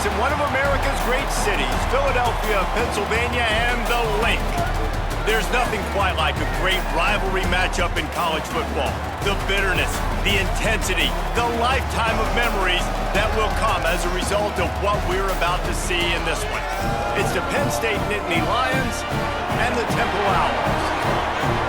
place in one of America's great cities, Philadelphia, Pennsylvania, and the Link. There's nothing quite like a great rivalry matchup in college football. The bitterness, the intensity, the lifetime of memories that will come as a result of what we're about to see in this one. It's the Penn State Nittany Lions and the Temple Owls.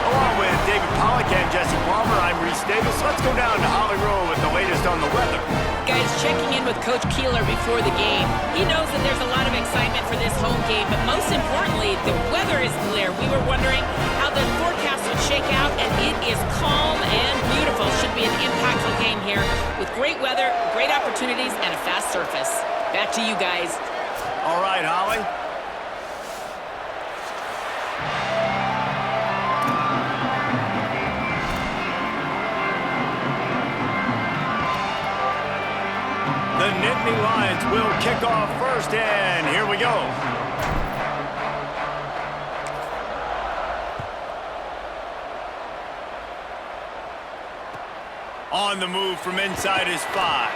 Along with David Pollack and Jesse Palmer, I'm Reese Davis. Let's go down to Holly Rowe with the latest on the weather. Guys, checking in with Coach Keeler before the game. He knows that there's a lot of excitement for this home game, but most importantly, the weather is clear. We were wondering how the forecast would shake out, and it is calm and beautiful. Should be an impactful game here with great weather, great opportunities, and a fast surface. Back to you guys. All right, Holly. The Nittany Lions will kick off first, and here we go. On the move from inside his 5.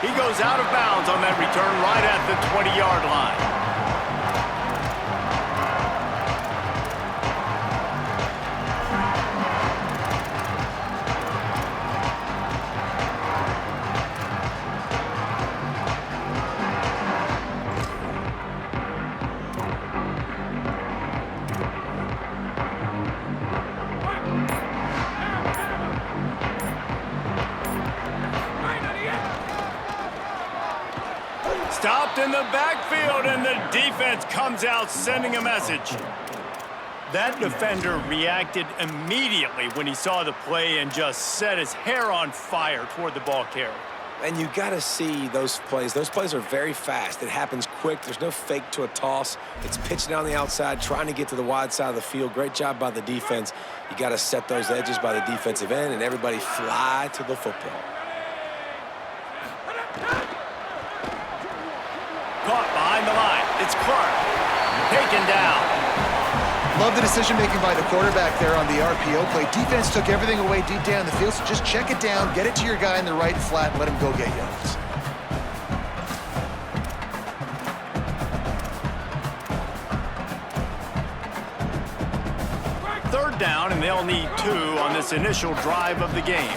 He goes out of bounds on that return right at the 20-yard line. Stopped in the backfield, and the defense comes out sending a message. That defender reacted immediately when he saw the play and just set his hair on fire toward the ball carrier. And you got to see those plays. Those plays are very fast. It happens quick. There's no fake to a toss. It's pitching down the outside, trying to get to the wide side of the field. Great job by the defense. You got to set those edges by the defensive end, and everybody fly to the football. Caught behind the line. It's Clark. Taken down. Love the decision-making by the quarterback there on the RPO play. Defense took everything away deep down the field, so just check it down, get it to your guy in the right flat, and let him go get yards. Third down, and they'll need 2 on this initial drive of the game.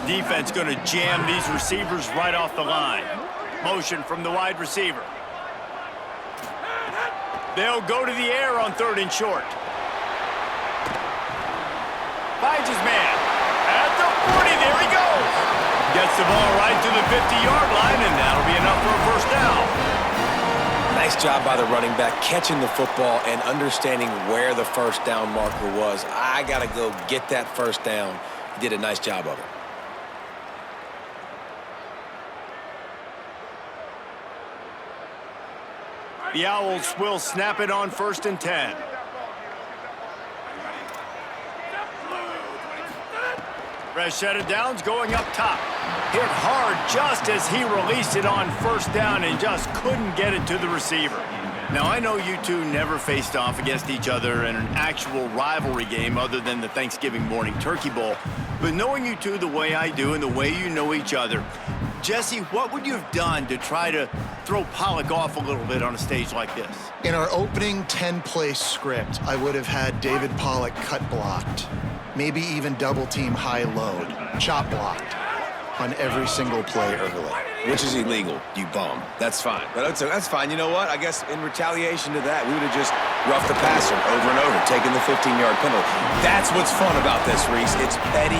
Defense going to jam these receivers right off the line. Motion from the wide receiver. They'll go to the air on 3rd and short. Finds his man. At the 40, there he goes. Gets the ball right to the 50-yard line, and that'll be enough for a first down. Nice job by the running back, catching the football and understanding where the first down marker was. I got to go get that first down. He did a nice job of it. The Owls will snap it on 1st and 10. Fresh set of downs going up top. Hit hard just as he released it on 1st down and just couldn't get it to the receiver. Now, I know you two never faced off against each other in an actual rivalry game other than the Thanksgiving morning Turkey Bowl, but knowing you two the way I do and the way you know each other, Jesse, what would you have done to try to throw Pollack off a little bit on a stage like this? In our opening 10-play script, I would have had David Pollack cut blocked, maybe even double-team high load, chop blocked on every single play early. Which is illegal, you bum. That's fine. But that's fine. You know what? I guess in retaliation to that, we would have just roughed the passer over and over, taking the 15-yard penalty. That's what's fun about this, Reese. It's petty.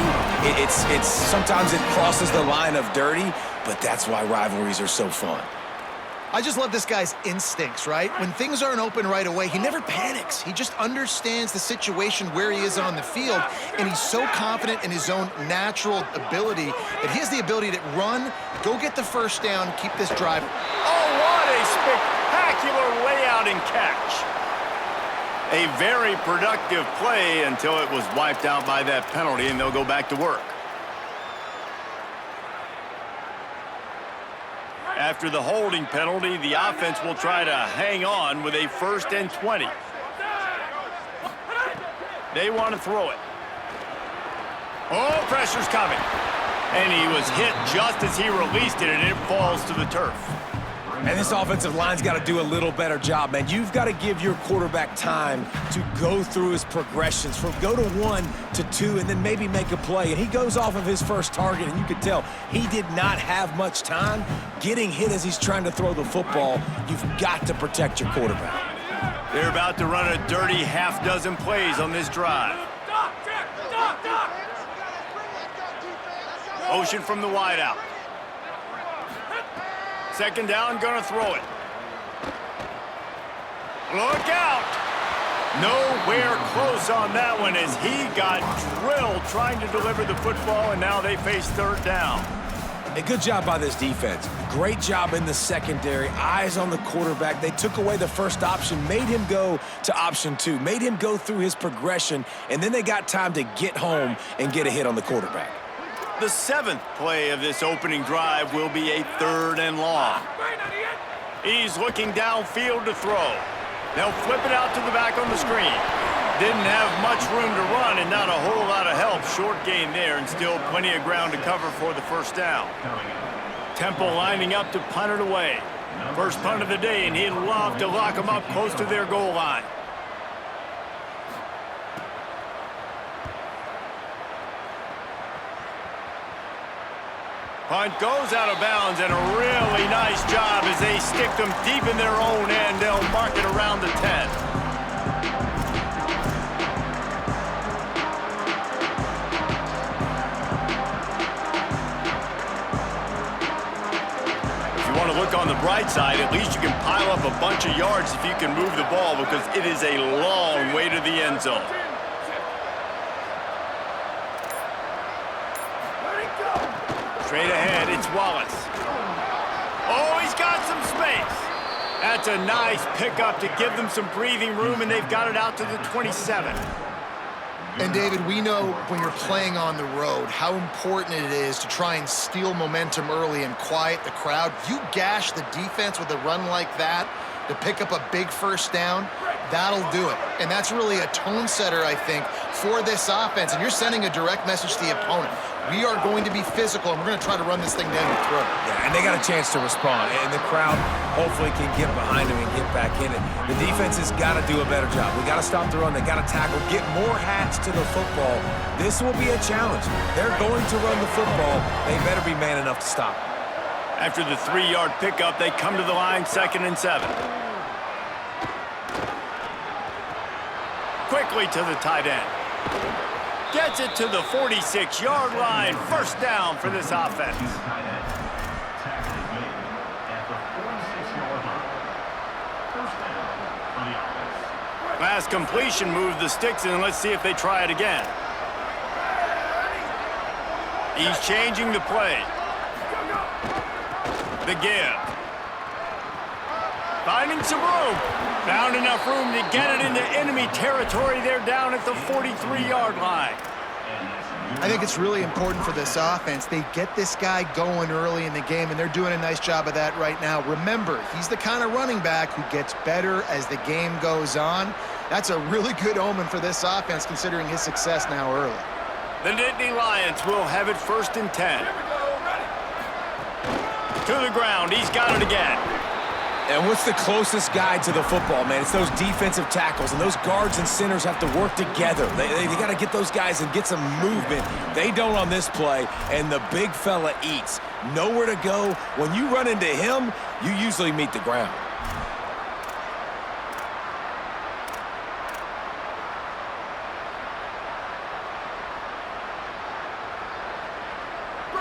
It's sometimes it crosses the line of dirty, but that's why rivalries are so fun. I just love this guy's instincts, right? When things aren't open right away, he never panics. He just understands the situation where he is on the field, and he's so confident in his own natural ability that he has the ability to run, go get the first down, keep this drive. Oh, what a spectacular layout and catch. A very productive play until it was wiped out by that penalty, and they'll go back to work. After the holding penalty, the offense will try to hang on with a 1st and 20. They want to throw it. Oh, pressure's coming. And he was hit just as he released it, and it falls to the turf. And this offensive line's got to do a little better job, man. You've got to give your quarterback time to go through his progressions, from go to 1 to 2, and then maybe make a play. And he goes off of his first target, and you could tell he did not have much time getting hit as he's trying to throw the football. You've got to protect your quarterback. They're about to run a dirty half-dozen plays on this drive. Motion from the wideout. Second down, gonna throw it. Look out! Nowhere close on that one as he got drilled trying to deliver the football, and now they face third down. A good job by this defense. Great job in the secondary. Eyes on the quarterback. They took away the first option, made him go to option 2, made him go through his progression, and then they got time to get home and get a hit on the quarterback. The 7th play of this opening drive will be a 3rd and long. He's looking downfield to throw. They'll flip it out to the back on the screen. Didn't have much room to run and not a whole lot of help. Short gain there and still plenty of ground to cover for the first down. Temple lining up to punt it away. First punt of the day, and he'd love to lock them up close to their goal line. Punt goes out of bounds, and a really nice job as they stick them deep in their own end. They'll mark it around the 10. If you want to look on the bright side, at least you can pile up a bunch of yards if you can move the ball, because it is a long way to the end zone. Straight ahead, it's Wallace. Oh, he's got some space. That's a nice pickup to give them some breathing room, and they've got it out to the 27. And, David, we know when you're playing on the road how important it is to try and steal momentum early and quiet the crowd. You gash the defense with a run like that to pick up a big first down, that'll do it. And that's really a tone setter, I think, for this offense. And you're sending a direct message to the opponent. We are going to be physical, and we're going to try to run this thing down your throat. Yeah, and they got a chance to respond, and the crowd hopefully can get behind them and get back in it. The defense has got to do a better job. We got to stop the run. They got to tackle, get more hats to the football. This will be a challenge. They're going to run the football. They better be man enough to stop. After the 3-yard pickup, they come to the line, 2nd and 7. Quickly to the tight end. Gets it to the 46-yard line. First down for this offense. Last completion moved the sticks in. Let's see if they try it again. He's changing the play. The give. Finding some room. Found enough room to get it into enemy territory. They're down at the 43-yard line. I think it's really important for this offense. They get this guy going early in the game, and they're doing a nice job of that right now. Remember, he's the kind of running back who gets better as the game goes on. That's a really good omen for this offense, considering his success now early. The Nittany Lions will have it 1st and 10. To the ground. He's got it again. And what's the closest guy to the football, man? It's those defensive tackles, and those guards and centers have to work together. They got to get those guys and get some movement. They don't on this play, and the big fella eats. Nowhere to go. When you run into him, you usually meet the ground.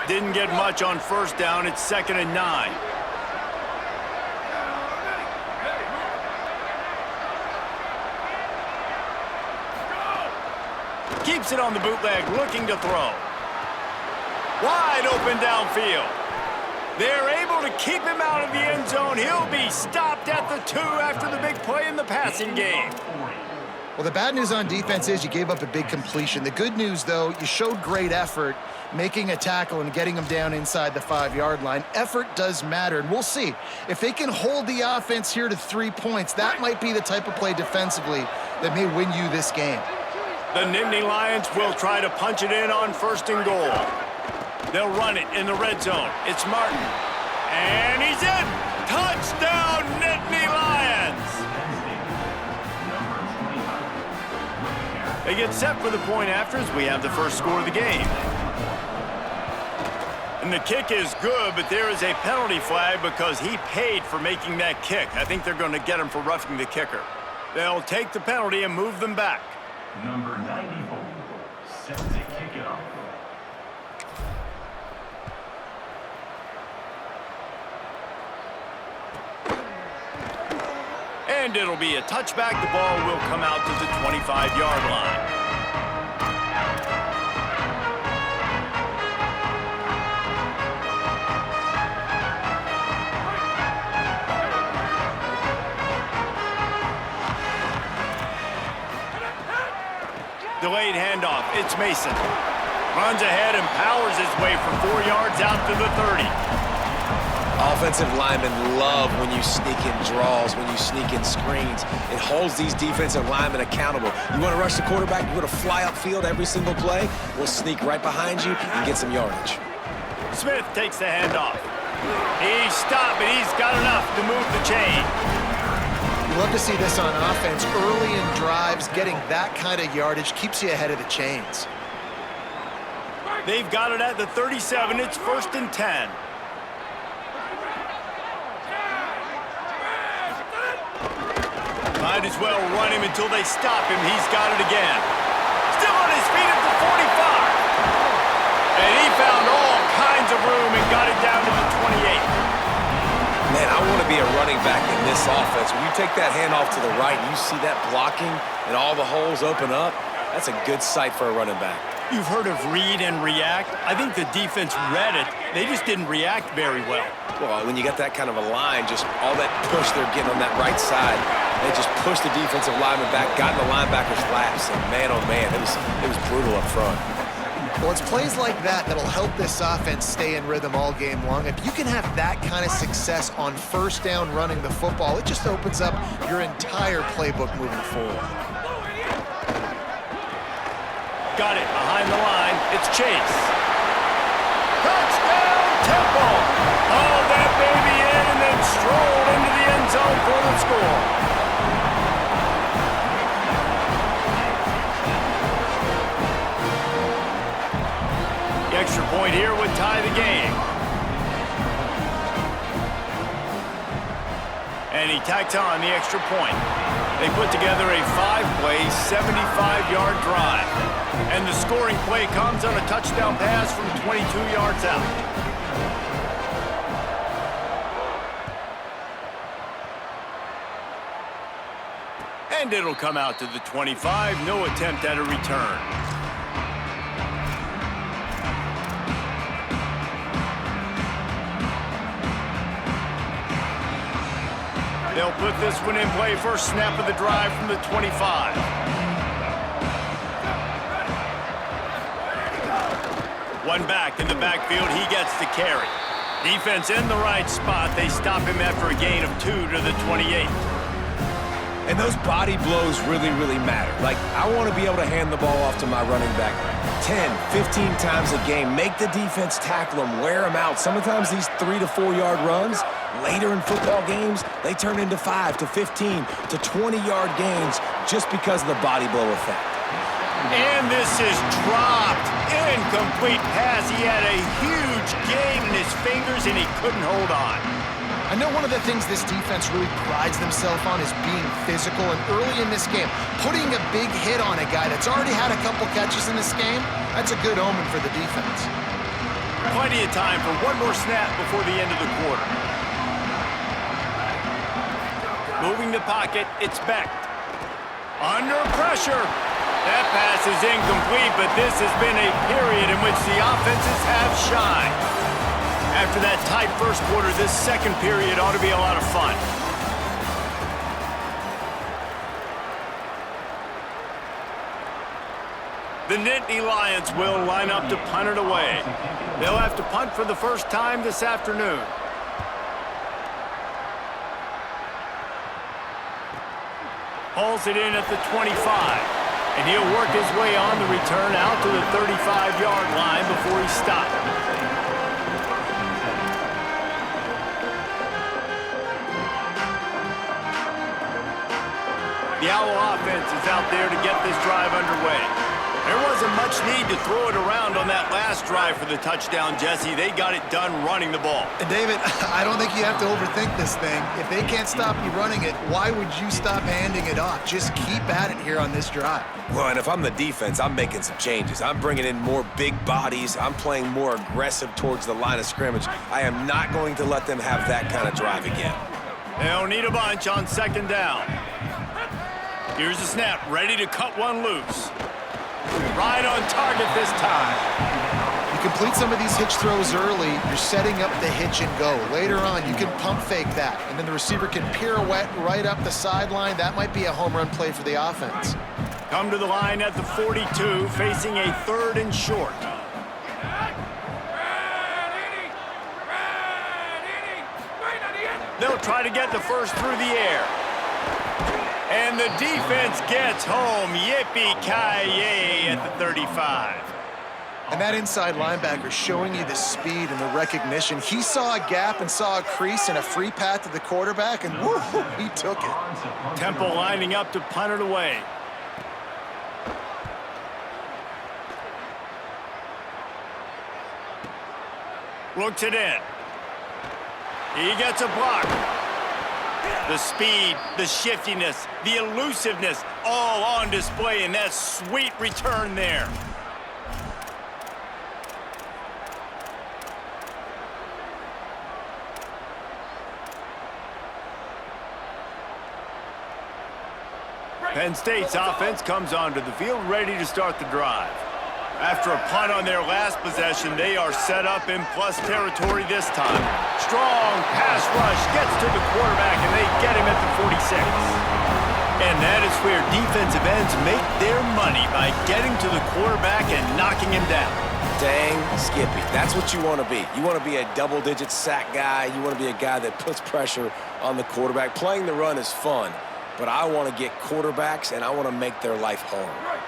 Didn't get much on first down. It's 2nd and 9. Keeps it on the bootleg, looking to throw. Wide open downfield. They're able to keep him out of the end zone. He'll be stopped at the 2 after the big play in the passing game. Well, the bad news on defense is you gave up a big completion. The good news, though, you showed great effort making a tackle and getting them down inside the 5-yard line. Effort does matter, and we'll see. If they can hold the offense here to 3 points, that might be the type of play defensively that may win you this game. The Nittany Lions will try to punch it in on 1st and goal. They'll run it in the red zone. It's Martin. And he's in. Touchdown, Nittany Lions! They get set for the point after as we have the first score of the game. And the kick is good, but there is a penalty flag because he paid for making that kick. I think they're going to get him for roughing the kicker. They'll take the penalty and move them back. Number 94, set to kick it off. And it'll be a touchback. The ball will come out to the 25-yard line. Delayed handoff. It's Mason. Runs ahead and powers his way for 4 yards out to the 30. Offensive linemen love when you sneak in draws, when you sneak in screens. It holds these defensive linemen accountable. You want to rush the quarterback, you want to fly upfield every single play, we'll sneak right behind you and get some yardage. Smith takes the handoff. He's stopped, but he's got enough to move the chain. You love to see this on offense. Early in drives, getting that kind of yardage keeps you ahead of the chains. They've got it at the 37. It's 1st and 10. Might as well run him until they stop him. He's got it again. Still on his feet at the 45. And he found all kinds of room and got it down to the 28. Man, I want to be a running back in this offense. When you take that handoff to the right and you see that blocking and all the holes open up, that's a good sight for a running back. You've heard of read and react. I think the defense read it. They just didn't react very well. Well, when you got that kind of a line, just all that push they're getting on that right side, they just pushed the defensive lineman back, got in the linebacker's laps, and man, oh man, it was brutal up front. Well, it's plays like that that'll help this offense stay in rhythm all game long. If you can have that kind of success on first down running the football, it just opens up your entire playbook moving forward. Got it behind the line. It's Chase. Touchdown, Temple! Hauled that baby in and then strolled into the end zone for the score. The extra point here would tie the game. And he tacked on the extra point. They put together a 5-play, 75-yard drive. And the scoring play comes on a touchdown pass from 22 yards out. And it'll come out to the 25. No attempt at a return. They'll put this one in play. First snap of the drive from the 25. One back in the backfield. He gets the carry. Defense in the right spot. They stop him after a gain of 2 to the 28. And those body blows really, really matter. Like, I want to be able to hand the ball off to my running back 10, 15 times a game. Make the defense tackle them, wear them out. Sometimes these 3 to 4 yard runs, later in football games, they turn into 5 to 15 to 20-yard gains just because of the body blow effect. And this is dropped. Incomplete pass. He had a huge gain in his fingers, and he couldn't hold on. I know one of the things this defense really prides themselves on is being physical, and early in this game, putting a big hit on a guy that's already had a couple catches in this game, that's a good omen for the defense. Plenty of time for one more snap before the end of the quarter. Moving the pocket, it's Beck. Under pressure. That pass is incomplete, but this has been a period in which the offenses have shined. After that tight first quarter, this second period ought to be a lot of fun. The Nittany Lions will line up to punt it away. They'll have to punt for the first time this afternoon. Hauls it in at the 25. And he'll work his way on the return out to the 35-yard line before he stopped. The Owl offense is out there to get this drive underway. There wasn't much need to throw it around on that last drive for the touchdown, Jesse. They got it done running the ball. And David, I don't think you have to overthink this thing. If they can't stop you running it, why would you stop handing it off? Just keep at it here on this drive. Well, and if I'm the defense, I'm making some changes. I'm bringing in more big bodies. I'm playing more aggressive towards the line of scrimmage. I am not going to let them have that kind of drive again. They'll need a bunch on second down. Here's the snap, ready to cut one loose. Right on target this time. You complete some of these hitch throws early, you're setting up the hitch and go. Later on, you can pump fake that, and then the receiver can pirouette right up the sideline. That might be a home run play for the offense. Come to the line at the 42, facing a 3rd and short. They'll try to get the first through the air. And the defense gets home. Yippee-ki-yay at the 35. And that inside linebacker showing you the speed and the recognition. He saw a gap and saw a crease and a free path to the quarterback, and woo, he took it. Temple lining up to punt it away. Looks it in. He gets a block. The speed, the shiftiness, the elusiveness, all on display in that sweet return there. Penn State's offense comes onto the field ready to start the drive. After a punt on their last possession, they are set up in plus territory this time. Strong pass rush gets to the quarterback, and they get him at the 46. And that is where defensive ends make their money, by getting to the quarterback and knocking him down. Dang, Skippy, that's what you want to be. You want to be a double-digit sack guy. You want to be a guy that puts pressure on the quarterback. Playing the run is fun, but I want to get quarterbacks, and I want to make their life hard.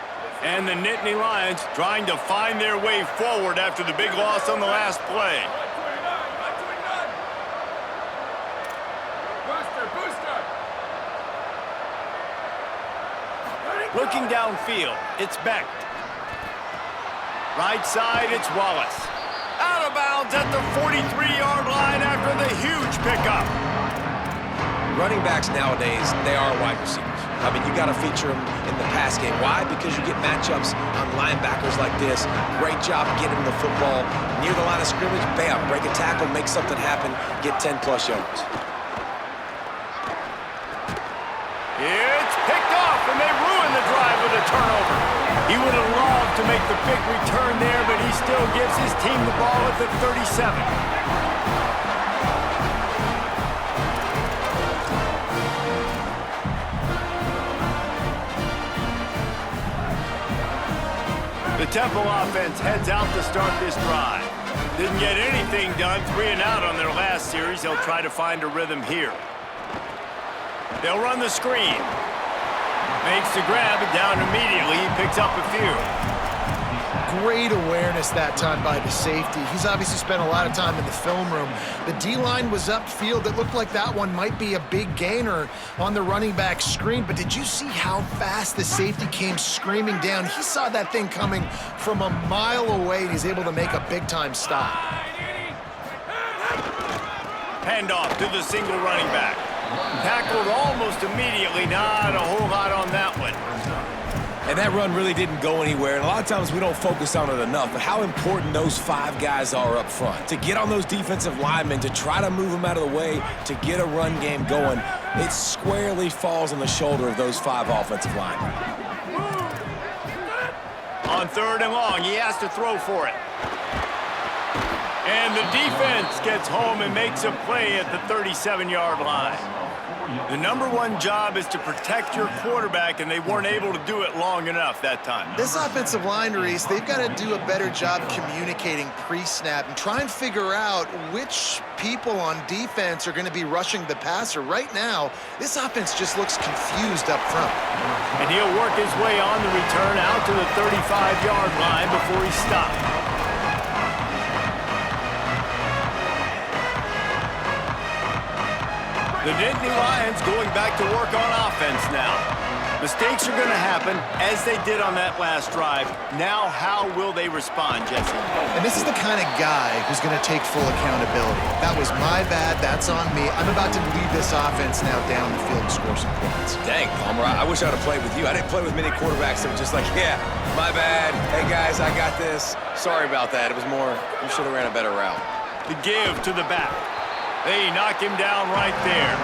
And the Nittany Lions trying to find their way forward after the big loss on the last play. Looking downfield, it's Beck. Right side, it's Wallace. Out of bounds at the 43-yard line after the huge pickup. Running backs nowadays, they are wide receivers. I mean, you got to feature them in the pass game. Why? Because you get matchups on linebackers like this. Great job getting the football near the line of scrimmage. Bam, break a tackle, make something happen, get 10-plus yards. It's picked off, and they ruin the drive with a turnover. He would have loved to make the big return there, but he still gives his team the ball at the 37. The Temple offense heads out to start this drive. Didn't get anything done, 3 and out on their last series. They'll try to find a rhythm here. They'll run the screen. Makes the grab, and down immediately. He picks up a few. Great awareness that time by the safety. He's obviously spent a lot of time in the film room. The D-line was upfield. It looked like that one might be a big gainer on the running back screen, but did you see how fast the safety came screaming down? He saw that thing coming from a mile away, and he's able to make a big-time stop. Handoff to the single running back. Tackled almost immediately. Not a whole lot on that one. And that run really didn't go anywhere. And a lot of times we don't focus on it enough, but how important those 5 guys are up front. To get on those defensive linemen, to try to move them out of the way, to get a run game going, it squarely falls on the shoulder of those 5 offensive linemen. On 3rd and long, he has to throw for it. And the defense gets home and makes a play at the 37-yard line. The number 1 job is to protect your quarterback, and they weren't able to do it long enough that time. This offensive line, Reese, they've got to do a better job communicating pre-snap and try and figure out which people on defense are going to be rushing the passer. Right now, this offense just looks confused up front. And he'll work his way on the return out to the 35-yard line before he stopped. The Nittany Lions going back to work on offense now. Mistakes are going to happen, as they did on that last drive. Now, how will they respond, Jesse? And this is the kind of guy who's going to take full accountability. That was my bad. That's on me. I'm about to lead this offense now down the field and score some points. Dang, Palmer, I wish I would have played with you. I didn't play with many quarterbacks that were just like, yeah, my bad. Hey, guys, I got this. Sorry about that. It was more, you should have ran a better route. The give to the back. They knock him down right there.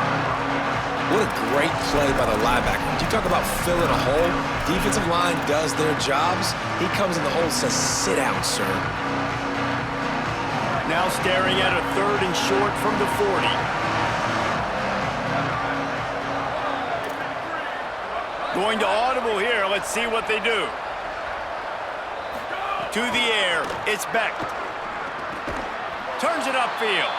What a great play by the linebacker. You talk about filling a hole. Defensive line does their jobs. He comes in the hole and says, sit down, sir. Now staring at a 3rd and short from the 40. Going to audible here. Let's see what they do. To the air. It's Beck. Turns it upfield.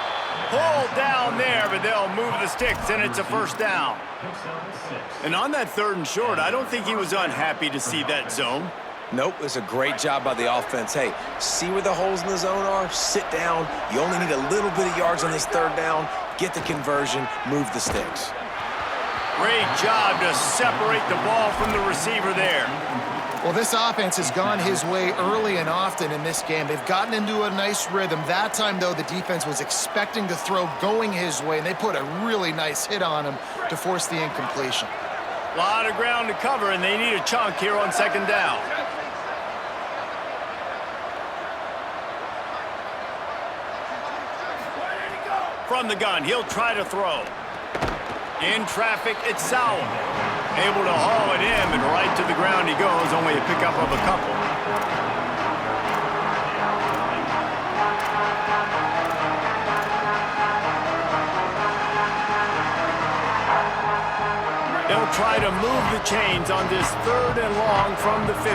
Pulled down there, but they'll move the sticks, and it's a first down. And on that 3rd and short, I don't think he was unhappy to see that zone. Nope, it's a great job by the offense. Hey, see where the holes in the zone are? Sit down. You only need a little bit of yards on this 3rd down. Get the conversion, move the sticks. Great job to separate the ball from the receiver there. Well, this offense has gone his way early and often in this game. They've gotten into a nice rhythm. That time, though, the defense was expecting to throw going his way, and they put a really nice hit on him to force the incompletion. A lot of ground to cover, and they need a chunk here on 2nd down. From the gun, he'll try to throw. In traffic, it's Sauer. Able to haul it in, but right to the ground he goes, only a pickup of a couple. They'll try to move the chains on this 3rd and long from the 50.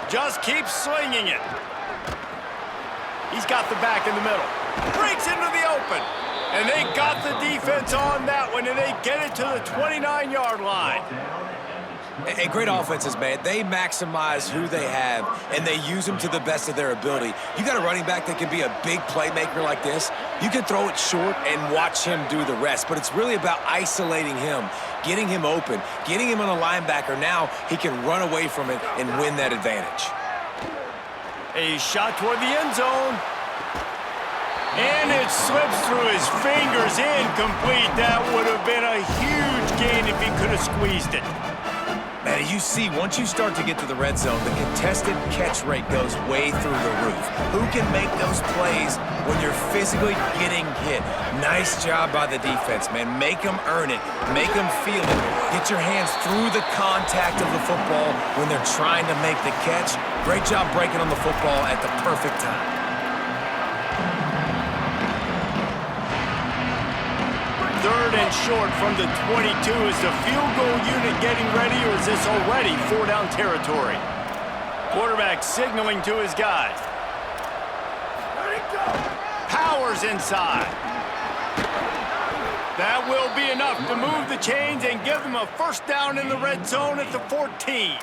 Just keep slinging it. He's got the back in the middle. Breaks into the open. And they got the defense on that one, and they get it to the 29-yard line. And great offenses, man. They maximize who they have, and they use them to the best of their ability. You got a running back that can be a big playmaker like this. You can throw it short and watch him do the rest, but it's really about isolating him, getting him open, getting him on a linebacker. Now he can run away from it and win that advantage. A shot toward the end zone. And it slips through his fingers, incomplete. That would have been a huge gain if he could have squeezed it. Man, you see, once you start to get to the red zone, the contested catch rate goes way through the roof. Who can make those plays when you're physically getting hit? Nice job by the defense, man. Make them earn it. Make them feel it. Get your hands through the contact of the football when they're trying to make the catch. Great job breaking on the football at the perfect time. 3rd and short from the 22. Is the field goal unit getting ready, or is this already 4-down territory? Quarterback signaling to his guys. Powers inside. That will be enough to move the chains and give them a first down in the red zone at the 14.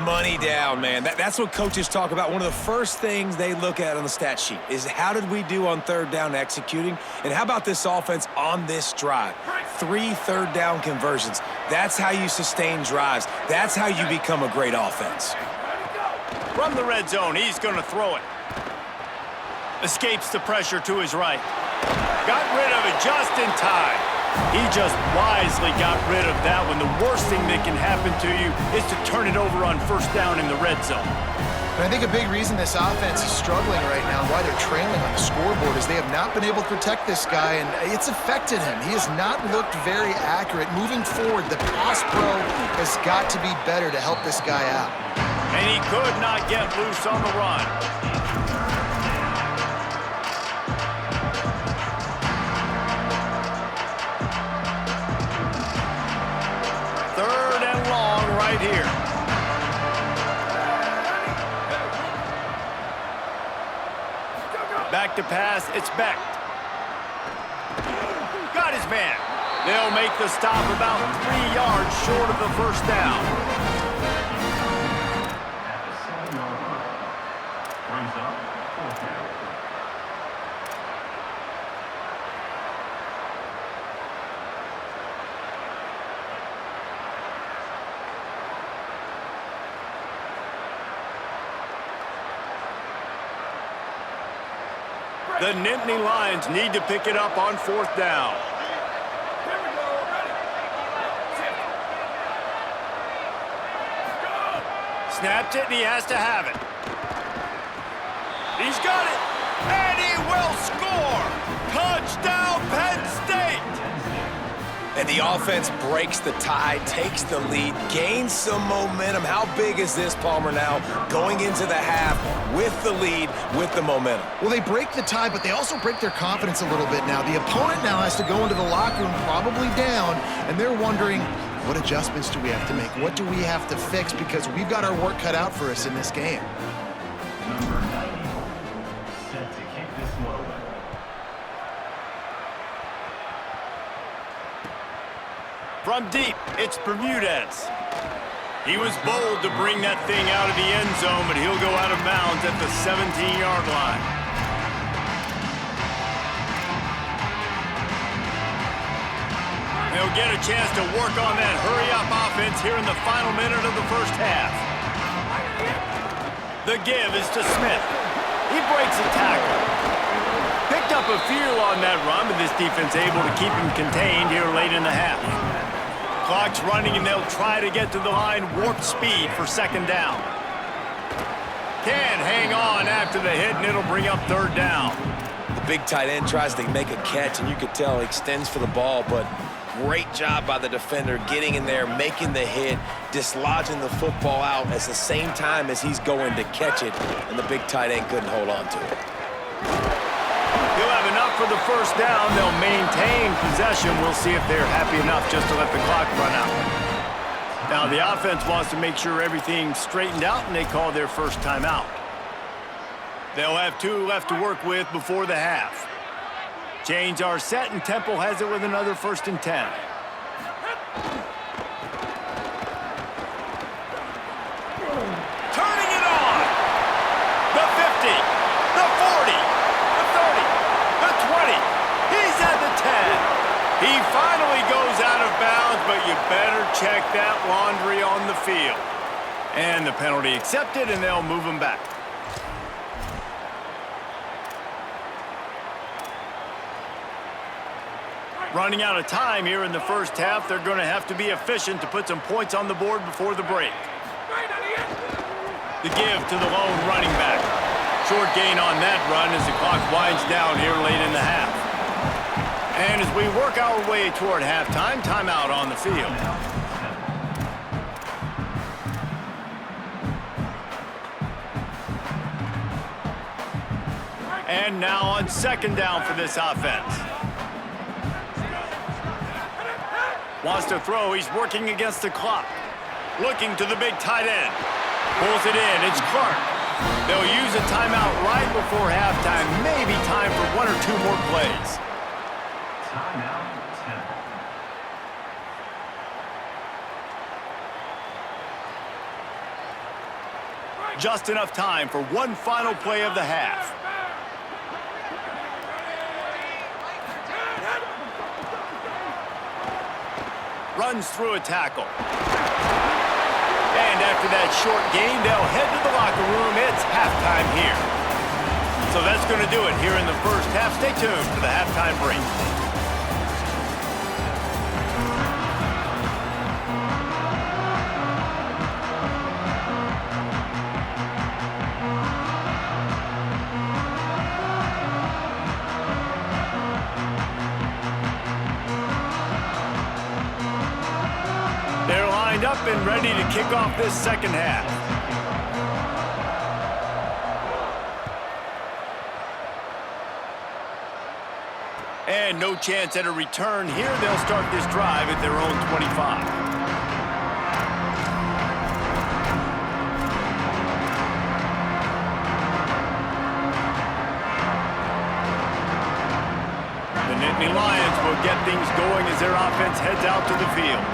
Money down, man. That's what coaches talk about. One of the first things they look at on the stat sheet is how did we do on 3rd down executing, and how about this offense on this drive? 3 3rd down conversions. That's how you sustain drives. That's how you become a great offense. From the red zone, he's going to throw it. Escapes the pressure to his right. Got rid of it just in time. He just wisely got rid of that one. The worst thing that can happen to you is to turn it over on 1st down in the red zone. And I think a big reason this offense is struggling right now, why they're trailing on the scoreboard, is they have not been able to protect this guy, and it's affected him. He has not looked very accurate. Moving forward, the pass pro has got to be better to help this guy out. And he could not get loose on the run. Right here. Back to pass, it's Beck. Got his man. They'll make the stop about 3 yards short of the first down. The Nittany Lions need to pick it up on 4th down. Snapped it, and he has to have it. He's got it, and he will score! Touchdown, Penn State! And the offense breaks the tie, takes the lead, gains some momentum. How big is this, Palmer, now going into the half with the lead, with the momentum? Well, they break the tie, but they also break their confidence a little bit now. The opponent now has to go into the locker room probably down, and they're wondering, what adjustments do we have to make? What do we have to fix? Because we've got our work cut out for us in this game. Number 94, set to kick this one away. From deep, it's Bermudez. He was bold to bring that thing out of the end zone, but he'll go out of bounds at the 17-yard line. They'll get a chance to work on that hurry-up offense here in the final minute of the first half. The give is to Smith. He breaks a tackle. Picked up a few on that run, but this defense able to keep him contained here late in the half. Clock's running, and they'll try to get to the line warp speed for 2nd down. Can't hang on after the hit, and it'll bring up 3rd down. The big tight end tries to make a catch, and you could tell he extends for the ball, but great job by the defender getting in there, making the hit, dislodging the football out at the same time as he's going to catch it, and the big tight end couldn't hold on to it. He'll have enough for the 1st down. They'll maintain possession. We'll see if they're happy enough just to let the clock run out. Now, the offense wants to make sure everything's straightened out, and they call their first timeout. They'll have 2 left to work with before the half. Chains are set, and Temple has it with another 1st and 10. Turning it on! The 50, the 40, the 30, the 20. He's at the 10. He finally goes out of bounds, but you better check that laundry on the field. And the penalty accepted, and they'll move him back. Running out of time here in the first half, they're going to have to be efficient to put some points on the board before the break. The give to the lone running back. Short gain on that run as the clock winds down here late in the half. And as we work our way toward halftime, timeout on the field. And now on 2nd down for this offense. Wants to throw, he's working against the clock. Looking to the big tight end. Pulls it in, it's Clark. They'll use a timeout right before halftime. Maybe time for 1 or 2 more plays. Timeout 10. Just enough time for one final play of the half. Runs through a tackle. And after that short gain, they'll head to the locker room. It's halftime here. So that's going to do it here in the first half. Stay tuned for the halftime break. They're lined up and ready to kick off this second half. And no chance at a return here. They'll start this drive at their own 25. The Nittany Lions will get things going as their offense heads out to the field.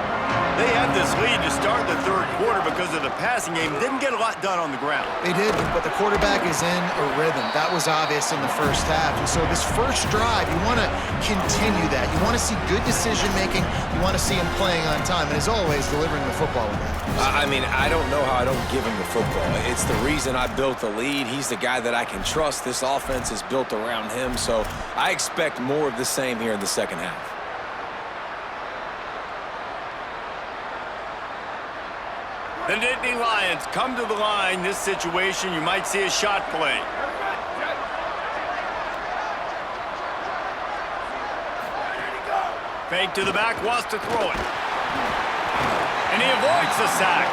They had this lead to start the third quarter because of the passing game. Didn't get a lot done on the ground. They did, but the quarterback is in a rhythm. That was obvious in the first half. And so this first drive, you want to continue that. You want to see good decision-making. You want to see him playing on time. And as always, delivering the football with that. I mean, I don't know how I don't give him the football. It's the reason I built the lead. He's the guy that I can trust. This offense is built around him. So I expect more of the same here in the second half. The Nittany Lions come to the line. This situation, you might see a shot play. Fake to the back, wants to throw it. And he avoids the sack.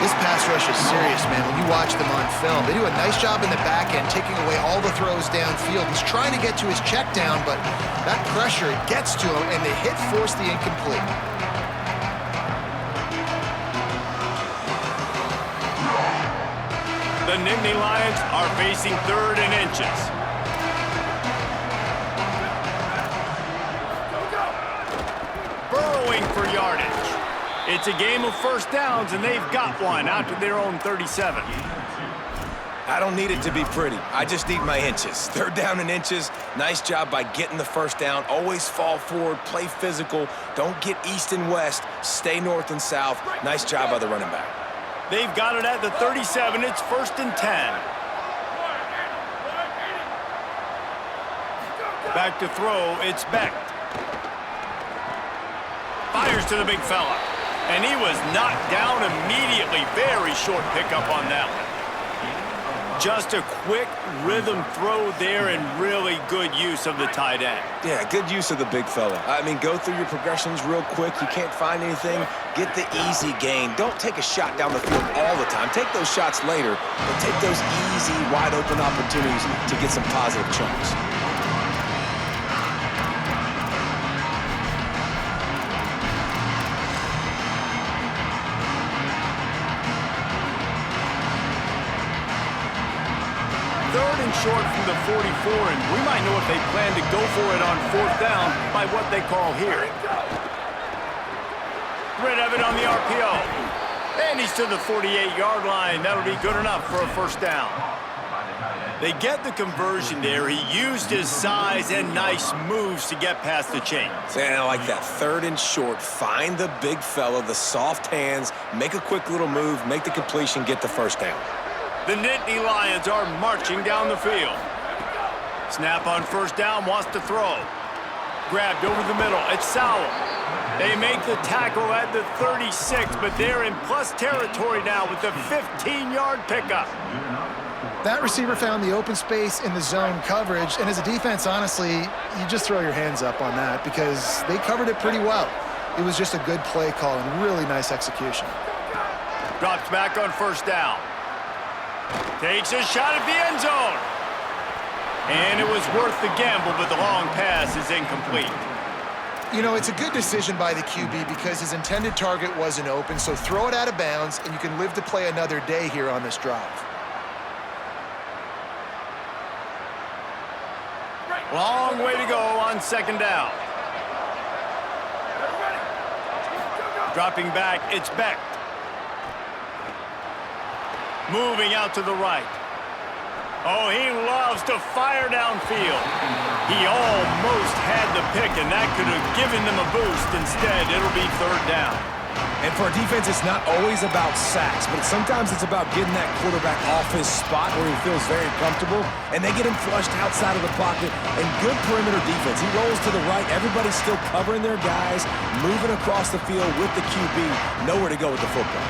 This pass rush is serious, man. When you watch them on film, they do a nice job in the back end, taking away all the throws downfield. He's trying to get to his check down, but that pressure gets to him, and the hit forced the incomplete. The Nittany Lions are facing 3rd and inches. Burrowing for yardage. It's a game of first downs, and they've got one out to their own 37. I don't need it to be pretty. I just need my inches. 3rd down and inches. Nice job by getting the first down. Always fall forward, play physical. Don't get east and west. Stay north and south. Nice job by the running back. They've got it at the 37. It's 1st and 10. Back to throw. It's Beck. Fires to the big fella. And he was knocked down immediately. Very short pickup on that one. Just a quick rhythm throw there and really good use of the tight end. Yeah, good use of the big fella. I mean, go through your progressions real quick. You can't find anything. Get the easy gain. Don't take a shot down the field all the time. Take those shots later, but take those easy, wide-open opportunities to get some positive chunks. Short from the 44, and we might know if they plan to go for it on 4th down by what they call here. Rid of it on the RPO. And he's to the 48-yard line. That'll be good enough for a first down. They get the conversion there. He used his size and nice moves to get past the chains. And I like that. 3rd and short. Find the big fella, the soft hands, make a quick little move, make the completion, get the first down. The Nittany Lions are marching down the field. Snap on 1st down, wants to throw. Grabbed over the middle, it's Sowell. They make the tackle at the 36, but they're in plus territory now with the 15-yard pickup. That receiver found the open space in the zone coverage, and as a defense, honestly, you just throw your hands up on that because they covered it pretty well. It was just a good play call and really nice execution. Drops back on 1st down. Takes a shot at the end zone. And it was worth the gamble, but the long pass is incomplete. You know, it's a good decision by the QB because his intended target wasn't open, so throw it out of bounds, and you can live to play another day here on this drive. Long way to go on 2nd down. Dropping back, it's Beck. Moving out to the right. Oh, he loves to fire downfield. He almost had the pick, and that could have given them a boost. Instead, it'll be 3rd down. And for a defense, it's not always about sacks, but sometimes it's about getting that quarterback off his spot where he feels very comfortable, and they get him flushed outside of the pocket, and good perimeter defense. He rolls to the right. Everybody's still covering their guys, moving across the field with the QB. Nowhere to go with the football.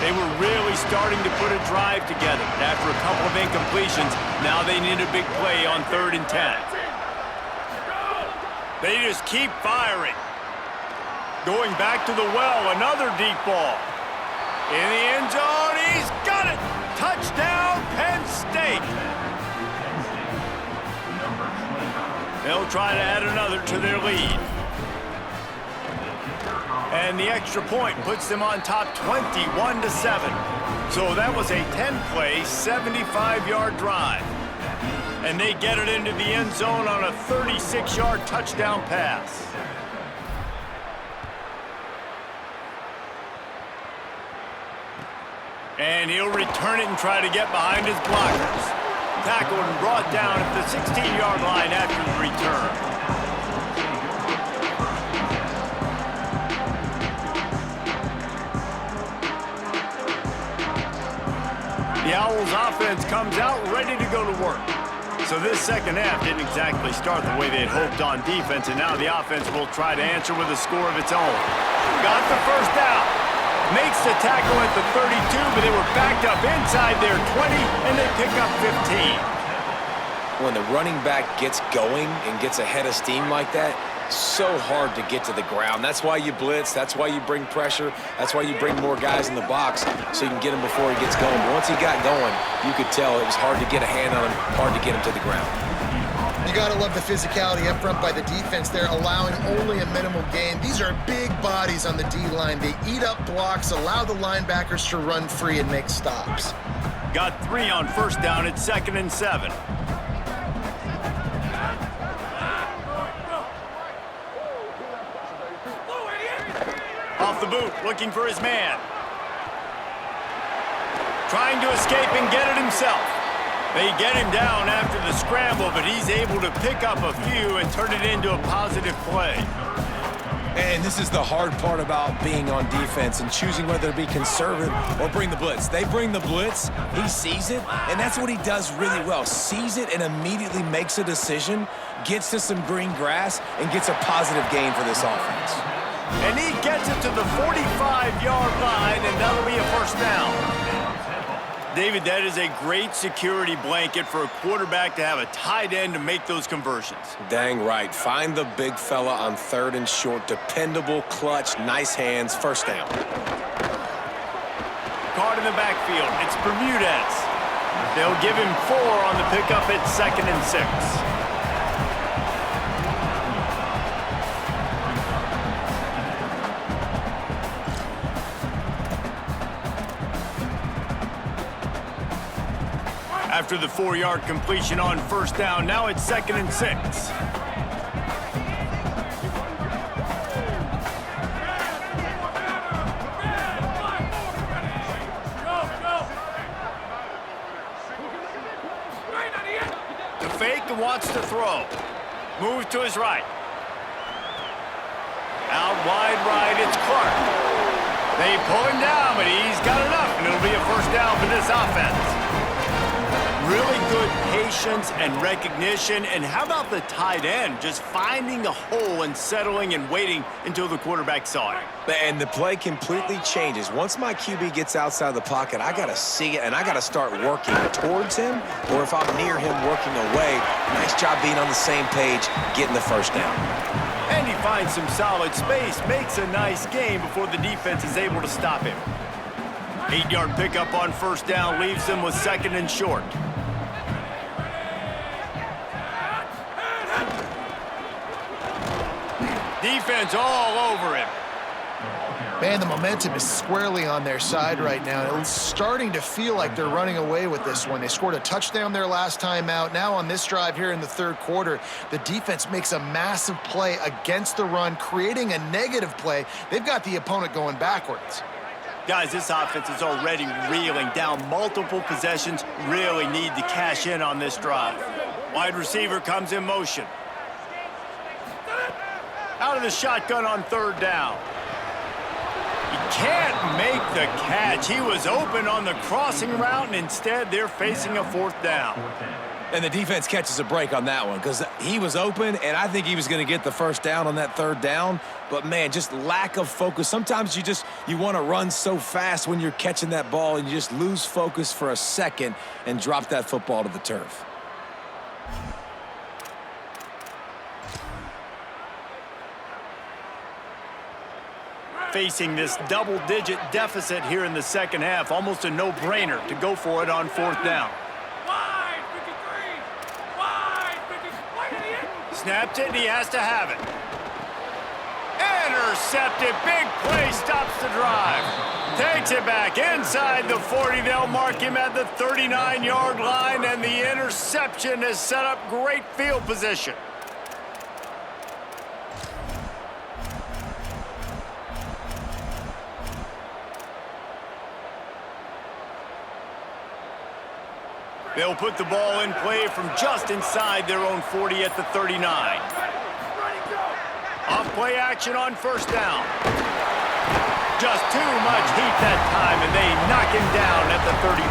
They were really starting to put a drive together. After a couple of incompletions, now they need a big play on 3rd and 10. They just keep firing. Going back to the well, another deep ball. In the end zone, he's got it! Touchdown, Penn State! They'll try to add another to their lead. And the extra point puts them on top 21-7. So that was a 10-play, 75-yard drive. And they get it into the end zone on a 36-yard touchdown pass. And he'll return it and try to get behind his blockers. Tackled and brought down at the 16-yard line after the return. The Owls offense comes out ready to go to work. So this second half didn't exactly start the way they had hoped on defense, and now the offense will try to answer with a score of its own. Got the first down. Makes the tackle at the 32, but they were backed up inside their 20, and they pick up 15. When the running back gets going and gets ahead of steam like that, so hard to get to the ground. That's why you blitz. That's why you bring pressure. That's why you bring more guys in the box so you can get him before he gets going. But once he got going, you could tell it was hard to get a hand on him, hard to get him to the ground. You got to love the physicality up front by the defense there, allowing only a minimal gain. These are big bodies on the D-line. They eat up blocks, allow the linebackers to run free and make stops. Got 3 on first down at 2nd and 7. Off the boot, looking for his man. Trying to escape and get it himself. They get him down after the scramble, but he's able to pick up a few and turn it into a positive play. And this is the hard part about being on defense and choosing whether to be conservative or bring the blitz. They bring the blitz, he sees it, and that's what he does really well. Sees it and immediately makes a decision, gets to some green grass, and gets a positive gain for this offense. And he gets it to the 45-yard line, and that'll be a first down. David, that is a great security blanket for a quarterback to have a tight end to make those conversions. Dang right. Find the big fella on 3rd and short. Dependable, clutch, nice hands, first down. Caught in the backfield. It's Bermudez. They'll give him 4 on the pickup at 2nd and 6. After the 4-yard completion on first down, now it's 2nd and 6. The fake and wants to throw. Move to his right. Out wide right, it's Clark. They pull him down, but he's got enough, and it'll be a first down for this offense. Really good patience and recognition. And how about the tight end just finding a hole and settling and waiting until the quarterback saw it? And the play completely changes. Once my QB gets outside of the pocket, I got to see it, and I got to start working towards him, or if I'm near him working away, nice job being on the same page, getting the first down. And he finds some solid space, makes a nice gain before the defense is able to stop him. 8-yard pickup on first down leaves them with 2nd and short. Defense all over him. Man, the momentum is squarely on their side right now. It's starting to feel like they're running away with this one. They scored a touchdown their last time out. Now on this drive here in the 3rd quarter, the defense makes a massive play against the run, creating a negative play. They've got the opponent going backwards. Guys, this offense is already reeling down multiple possessions. Really need to cash in on this drive. Wide receiver comes in motion. Out of the shotgun on 3rd down. He can't make the catch. He was open on the crossing route, and instead they're facing a 4th down. And the defense catches a break on that one because he was open, and I think he was going to get the first down on that 3rd down. But, man, just lack of focus. Sometimes you want to run so fast when you're catching that ball, and you just lose focus for a second and drop that football to the turf. Facing this double-digit deficit here in the second half, almost a no-brainer to go for it on 4th down. Snapped it, and he has to have it. Intercepted. Big play stops the drive. Takes it back inside the 40. They'll mark him at the 39-yard line, and the interception has set up great field position. They'll put the ball in play from just inside their own 40 at the 39. Off play action on first down. Just too much heat that time, and they knock him down at the 31.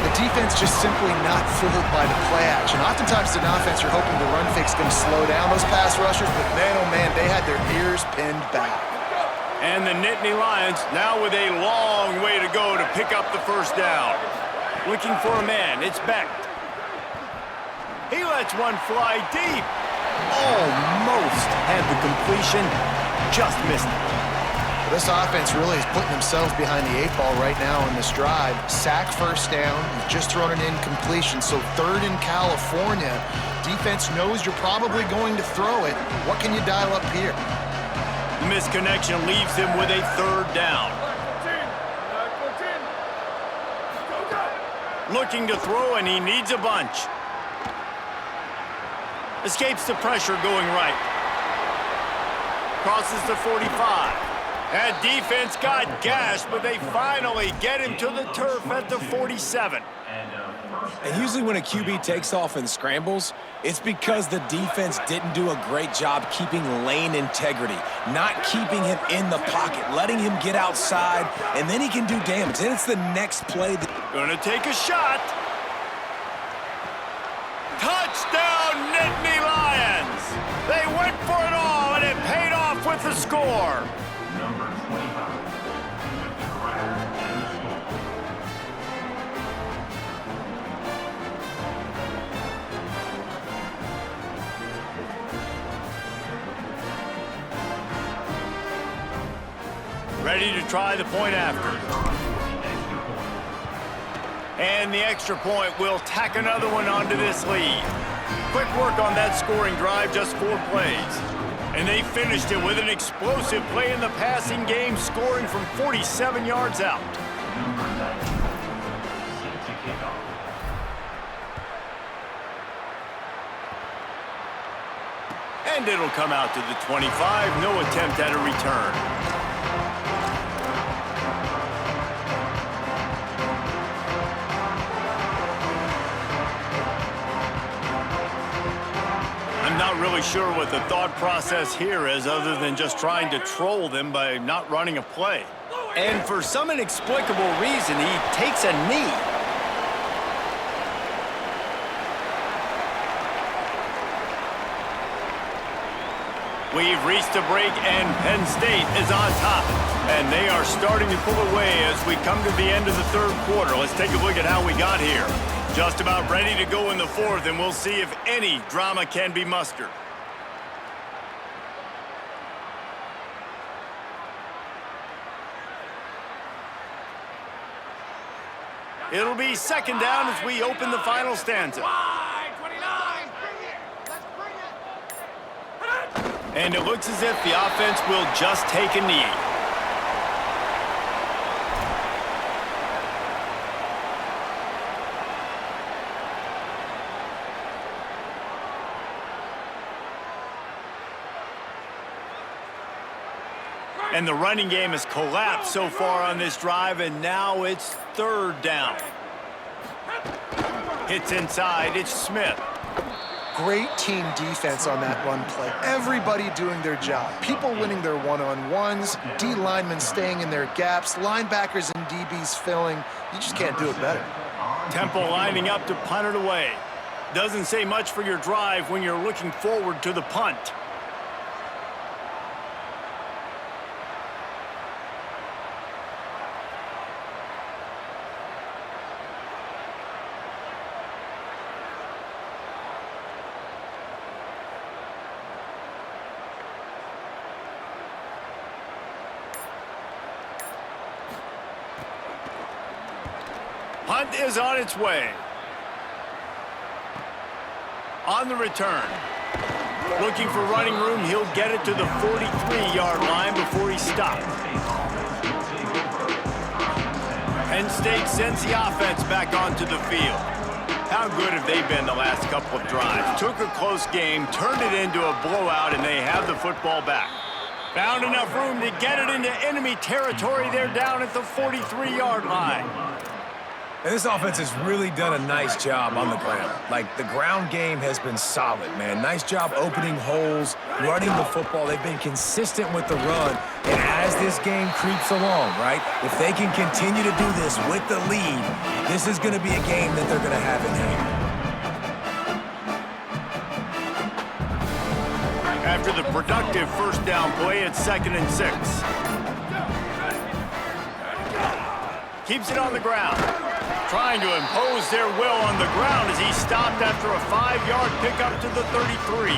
The defense just simply not fooled by the play action. Oftentimes, in offense, you're hoping the run fake's going to slow down those pass rushers, but man, oh man, they had their ears pinned back. And the Nittany Lions now with a long way to go to pick up the first down. Looking for a man, it's Beck. He lets one fly deep. Almost had the completion, just missed it. This offense really is putting themselves behind the 8 ball right now in this drive. Sack first down, you've just thrown an incompletion, so third in California. Defense knows you're probably going to throw it. What can you dial up here? The misconnection leaves him with a third down. Looking to throw, and he needs a bunch. Escapes the pressure going right. Crosses the 45. That defense got gashed, but they finally get him to the turf at the 47. And usually when a QB takes off and scrambles, it's because the defense didn't do a great job keeping lane integrity, not keeping him in the pocket, letting him get outside, and then he can do damage. Then it's the next play. Gonna take a shot. Touchdown, Nittany Lions! They went for it all, and it paid off with the score. Number 25 with the cracker and the score. Ready to try the point after. And the extra point will tack another one onto this lead. Quick work on that scoring drive, just 4 plays. And they finished it with an explosive play in the passing game, scoring from 47 yards out. Number 90 set to kick off. And it'll come out to the 25. No attempt at a return. Not really sure what the thought process here is, other than just trying to troll them by not running a play. And for some inexplicable reason, he takes a knee. We've reached a break, and Penn State is on top. And they are starting to pull away as we come to the end of the third quarter. Let's take a look at how we got here. Just about ready to go in the fourth, and we'll see if any drama can be mustered. It'll be second down as we open the final stanza. And it looks as if the offense will just take a knee. And the running game has collapsed so far on this drive, and now it's third down. Hits inside, it's Smith. Great team defense on that run play. Everybody doing their job. People winning their one-on-ones, D linemen staying in their gaps, linebackers and DBs filling. You just can't do it better. Temple lining up to punt it away. Doesn't say much for your drive when you're looking forward to the punt. Punt is on its way. On the return. Looking for running room, he'll get it to the 43-yard line before he stopped. Penn State sends the offense back onto the field. How good have they been the last couple of drives? Took a close game, turned it into a blowout, and they have the football back. Found enough room to get it into enemy territory. They're down at the 43-yard line. And this offense has really done a nice job on the ground. Like, the ground game has been solid, man. Nice job opening holes, running the football. They've been consistent with the run. And as this game creeps along, right, if they can continue to do this with the lead, this is going to be a game that they're going to have in hand. After the productive first down play, it's 2nd and 6. Keeps it on the ground. Trying to impose their will on the ground as he stopped after a 5-yard pickup to the 33.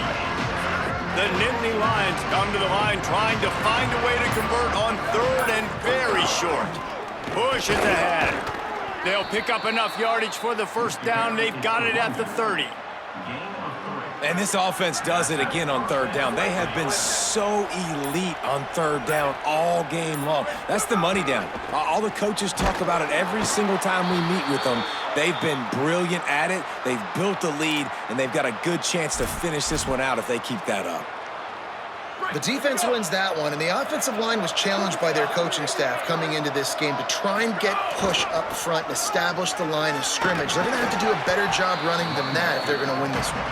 The Nittany Lions come to the line trying to find a way to convert on 3rd and very short. Push is ahead. They'll pick up enough yardage for the first down. They've got it at the 30. And this offense does it again on 3rd down. They have been so elite on 3rd down all game long. That's the money down. All the coaches talk about it every single time we meet with them. They've been brilliant at it. They've built the lead, and they've got a good chance to finish this one out if they keep that up. The defense wins that one, and the offensive line was challenged by their coaching staff coming into this game to try and get push up front and establish the line of scrimmage. They're going to have to do a better job running than that if they're going to win this one.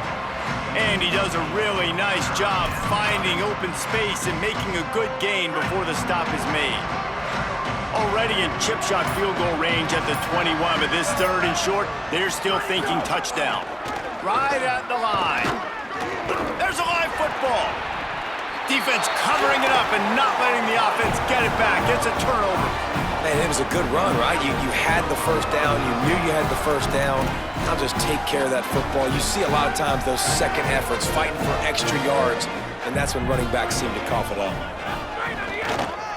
And he does a really nice job finding open space and making a good gain before the stop is made. Already in chip shot field goal range at the 21, but this 3rd and short, they're still thinking touchdown. Right at the line. There's a live football. Defense covering it up and not letting the offense get it back. It's a turnover. Man, it was a good run, right? You had the first down. You knew you had the first down. Now just take care of that football. You see a lot of times those second efforts, fighting for extra yards, and that's when running backs seem to cough it up.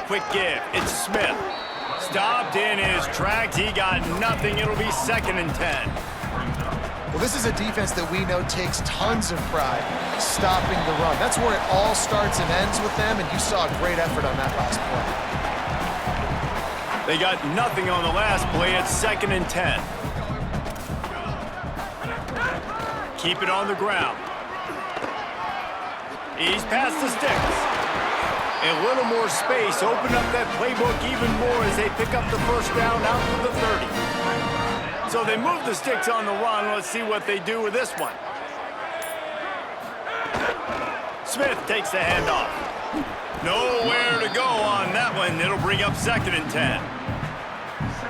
Quick give. It's Smith. Stopped in his tracks. He got nothing. It'll be 2nd and 10. Well, this is a defense that we know takes tons of pride stopping the run. That's where it all starts and ends with them, and you saw a great effort on that last play. They got nothing on the last play. It's 2nd and 10. Keep it on the ground. He's past the sticks. A little more space. Open up that playbook even more as they pick up the first down out to the 30. So they move the sticks on the run. Let's see what they do with this one. Smith takes the handoff. Nowhere to go on that one. It'll bring up 2nd and 10.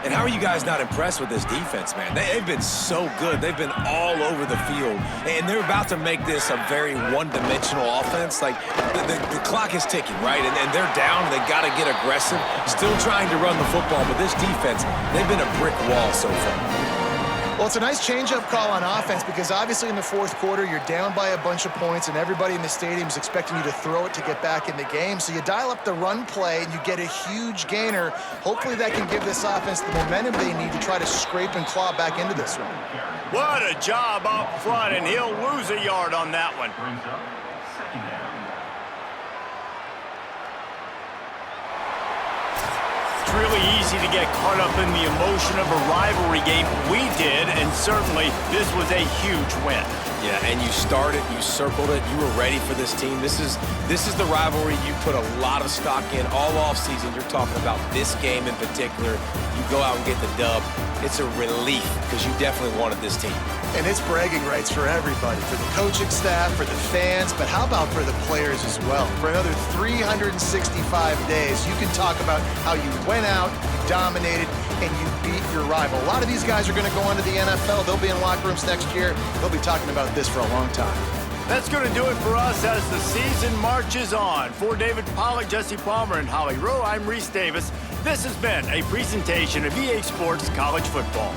And how are you guys not impressed with this defense, man? They've been so good. They've been all over the field. And they're about to make this a very one-dimensional offense. Like, the clock is ticking, right? And they're down. They got to get aggressive. Still trying to run the football, but this defense, they've been a brick wall so far. Well, it's a nice change-up call on offense because obviously in the 4th quarter, you're down by a bunch of points and everybody in the stadium is expecting you to throw it to get back in the game. So you dial up the run play and you get a huge gainer. Hopefully that can give this offense the momentum they need to try to scrape and claw back into this one. What a job up front, and he'll lose a yard on that one. Brings up 2nd down. It's really easy to get caught up in the emotion of a rivalry game. We did, and certainly this was a huge win. Yeah, and you started, you circled it, you were ready for this team. This is the rivalry you put a lot of stock in all offseason. You're talking about this game in particular. You go out and get the dub. It's a relief because you definitely wanted this team. And it's bragging rights for everybody, for the coaching staff, for the fans, but how about for the players as well? For another 365 days, you can talk about how you went out, you dominated, and you beat your rival. A lot of these guys are going to go on to the NFL. They'll be in locker rooms next year. They'll be talking about this for a long time. That's going to do it for us as the season marches on. For David Pollack, Jesse Palmer, and Holly Rowe, I'm Reese Davis. This has been a presentation of EA Sports College Football.